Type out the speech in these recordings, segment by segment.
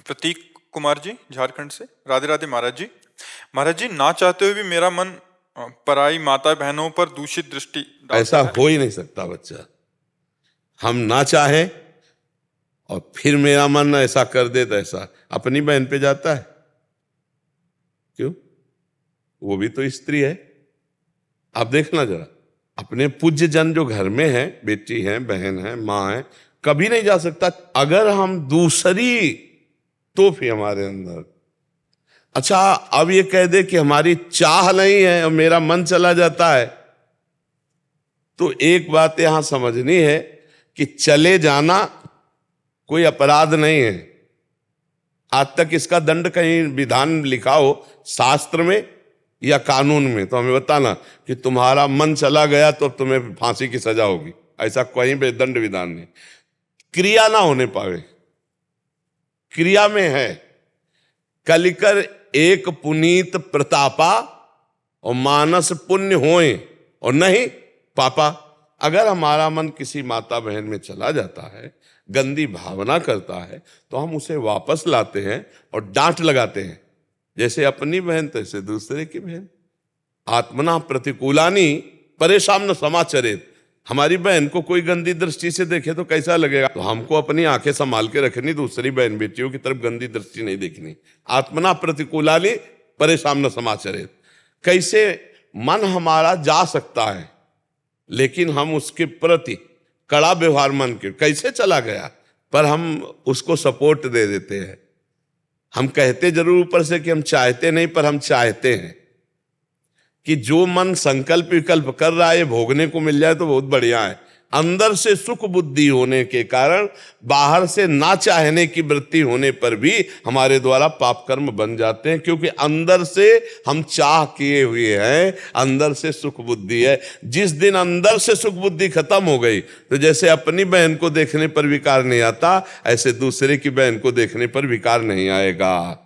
प्रतीक कुमार जी झारखंड से। राधे राधे महाराज जी। महाराज जी, ना चाहते हुए भी मेरा मन पराई माता बहनों पर दूषित दृष्टि डालता ऐसा है। हो ही नहीं सकता बच्चा। हम ना चाहें और फिर मेरा मन ऐसा कर दे तो ऐसा अपनी बहन पे जाता है क्यों? वो भी तो स्त्री है। आप देखना जरा, अपने पूज्य जन जो घर में है, बेटी है, बहन है, माँ है, कभी नहीं जा सकता। अगर हम दूसरी तो फिर हमारे अंदर, अच्छा अब ये कह दे कि हमारी चाह नहीं है और मेरा मन चला जाता है, तो एक बात यहां समझनी है कि चले जाना कोई अपराध नहीं है। आज तक इसका दंड कहीं विधान लिखा हो शास्त्र में या कानून में तो हमें बताना कि तुम्हारा मन चला गया तो तुम्हें फांसी की सजा होगी, ऐसा कोई भी दंड विधान नहीं। क्रिया ना होने पावे, क्रिया में है कलिकर एक पुनीत प्रतापा और मानस पुण्य होए और नहीं पापा। अगर हमारा मन किसी माता बहन में चला जाता है, गंदी भावना करता है, तो हम उसे वापस लाते हैं और डांट लगाते हैं। जैसे अपनी बहन तैसे दूसरे की बहन। आत्मना प्रतिकूलानी परेशान न समाचरित। हमारी बहन को कोई गंदी दृष्टि से देखे तो कैसा लगेगा? तो हमको अपनी आंखें संभाल के रखनी, दूसरी बहन बेटियों की तरफ गंदी दृष्टि नहीं देखनी। आत्मना प्रतिकूलानी परेशान न समाचरित। कैसे मन हमारा जा सकता है लेकिन हम उसके प्रति कड़ा व्यवहार मन के, कैसे चला गया पर हम उसको सपोर्ट दे देते हैं। हम कहते जरूर ऊपर से कि हम चाहते नहीं, पर हम चाहते हैं कि जो मन संकल्प विकल्प कर रहा है भोगने को मिल जाए तो बहुत बढ़िया है। अंदर से सुख बुद्धि होने के कारण बाहर से ना चाहने की वृत्ति होने पर भी हमारे द्वारा पाप कर्म बन जाते हैं, क्योंकि अंदर से हम चाह किए हुए हैं, अंदर से सुख बुद्धि है। जिस दिन अंदर से सुख बुद्धि खत्म हो गई तो जैसे अपनी बहन को देखने पर विकार नहीं आता, ऐसे दूसरे की बहन को देखने पर विकार नहीं आएगा।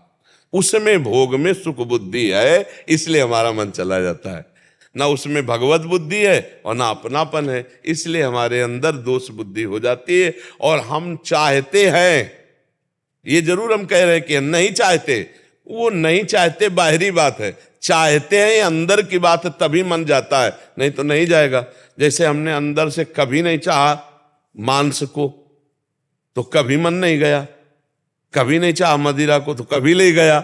उसमें भोग में सुख बुद्धि है, इसलिए हमारा मन चला जाता है। ना उसमें भगवत बुद्धि है और ना अपनापन है, इसलिए हमारे अंदर दोष बुद्धि हो जाती है। और हम चाहते हैं, ये जरूर हम कह रहे हैं कि हम नहीं चाहते। वो नहीं चाहते बाहरी बात है, चाहते हैं अंदर की बात है, तभी मन जाता है, नहीं तो नहीं जाएगा। जैसे हमने अंदर से कभी नहीं चाहा मांस को तो कभी मन नहीं गया, कभी नहीं चाहा मदिरा को तो कभी ले गया।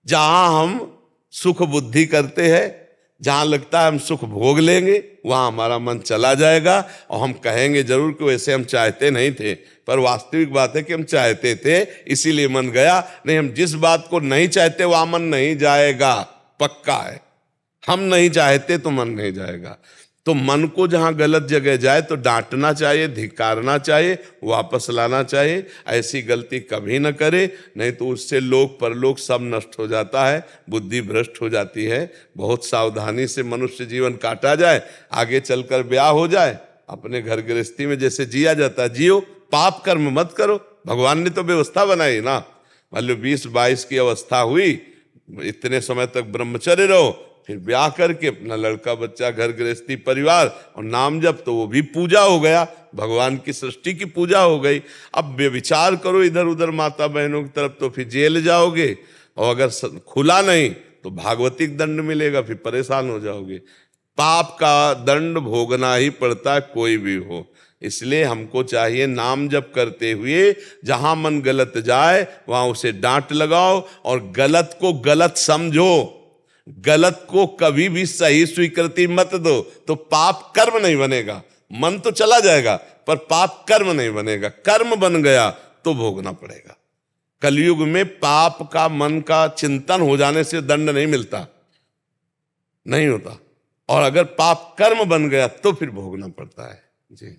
जहां हम सुख बुद्धि करते हैं, जहां लगता है हम सुख भोग लेंगे, वहां हमारा मन चला जाएगा और हम कहेंगे जरूर कि वैसे हम चाहते नहीं थे, पर वास्तविक बात है कि हम चाहते थे इसीलिए मन गया। नहीं, हम जिस बात को नहीं चाहते वहां मन नहीं जाएगा, पक्का है। हम नहीं चाहते तो मन नहीं जाएगा। तो मन को जहां गलत जगह जाए तो डांटना चाहिए, धिक्कारना चाहिए, वापस लाना चाहिए। ऐसी गलती कभी न करे, नहीं तो उससे लोक परलोक सब नष्ट हो जाता है, बुद्धि भ्रष्ट हो जाती है। बहुत सावधानी से मनुष्य जीवन काटा जाए, आगे चलकर ब्याह हो जाए, अपने घर गृहस्थी में जैसे जिया जाता है जियो, पाप कर्म मत करो। भगवान ने तो व्यवस्था बनाई ना। मान लो 20-22 की अवस्था हुई, इतने समय तक ब्रह्मचर्य रहो, फिर ब्याह करके अपना लड़का बच्चा घर गृहस्थी परिवार और नाम जप, तो वो भी पूजा हो गया, भगवान की सृष्टि की पूजा हो गई। अब विचार करो इधर उधर माता बहनों की तरफ तो फिर जेल जाओगे, और अगर खुला नहीं तो भागवतिक दंड मिलेगा, फिर परेशान हो जाओगे। पाप का दंड भोगना ही पड़ता है, कोई भी हो। इसलिए हमको चाहिए नाम जप करते हुए जहां मन गलत जाए वहां उसे डांट लगाओ और गलत को गलत समझो, गलत को कभी भी सही स्वीकृति मत दो, तो पाप कर्म नहीं बनेगा। मन तो चला जाएगा पर पाप कर्म नहीं बनेगा। कर्म बन गया तो भोगना पड़ेगा। कलयुग में पाप का मन का चिंतन हो जाने से दंड नहीं मिलता, नहीं होता। और अगर पाप कर्म बन गया तो फिर भोगना पड़ता है जी।